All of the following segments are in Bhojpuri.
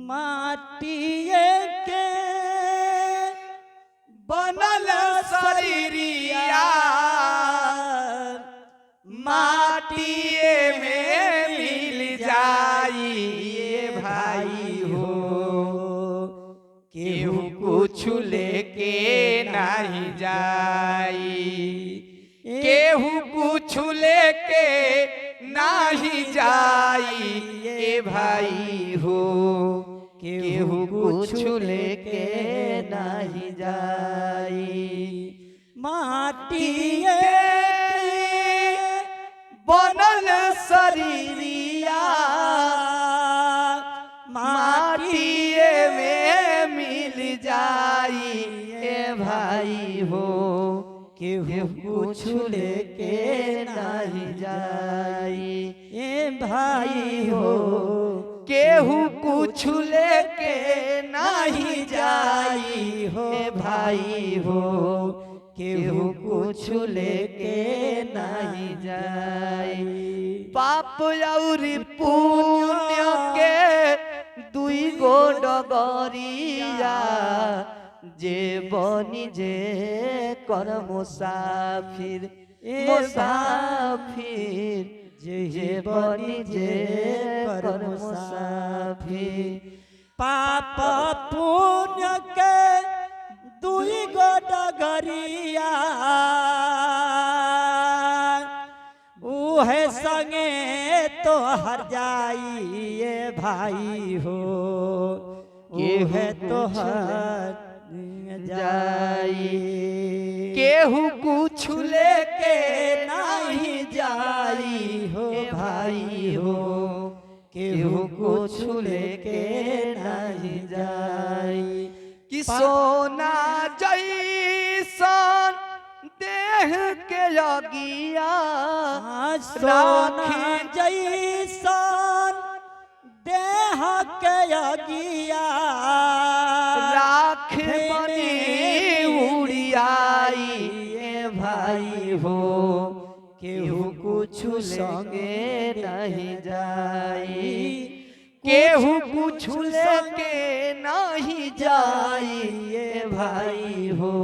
माटिए के बनल शरीरिया माटिए में मिल जाइए भाई हो। केहू कुछ लेके नहीं जाई, केहू कुछ लेके नहीं जाई ये भाई हो। केहू कुछ लेके नहीं जाई। माटिए बनल शरीरिया माटिए में मिल जाई ए भाई हो। केहू कुछ लेके नहीं जाई ए भाई हो। केहू कुछ लेके नहीं जाई हो भाई हो। केहू कुछ लेके नहीं जाई। पाप और पुण्य के दुई गो डगरिया जे बनी जे कर मुसाफिर मुसाफिर जे बनी जे कर मुसाफिर। पाप पुण्य के दुई गो डगरिया उहे संगे तो हर जाइए भाई हो। उहे तो हर जाई। केहू कुछ लेके नहीं जाई हो भाई हो। केहू कुछ लेके नहीं जाई। कि सोना जैसन देह के लगिया सोना जैसन देह के लगिया राख बनी उड़ियाई ए भाई हो। केहू कुछ संगे नहीं जाई। केहू कुछ लेके नहीं जाई ये भाई हो।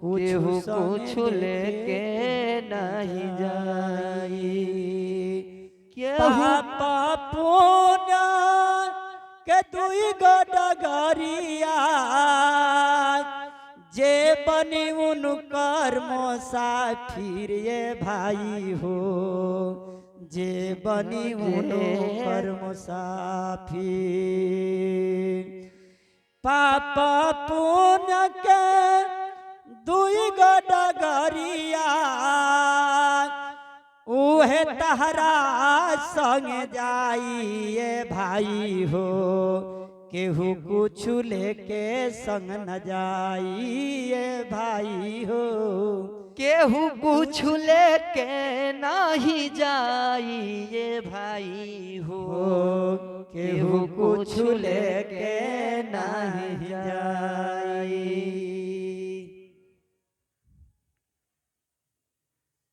केहू कुछ लेके नहीं जाई। पाप पुण्य के दुई गो डगरिया जे बनी उनकर मुसाफिर ये भाई हो। जे बनी उनकर मुसाफिर। पाप पुण्य के दुई गो डगरिया उहे तहरा संग जाइए भाई हो। केहू कुछ लेके संग न जाइए भाई हो। केहू कुछ लेके नहीं जाइए भाई हो। केहू कुछ लेके नहीं जाई।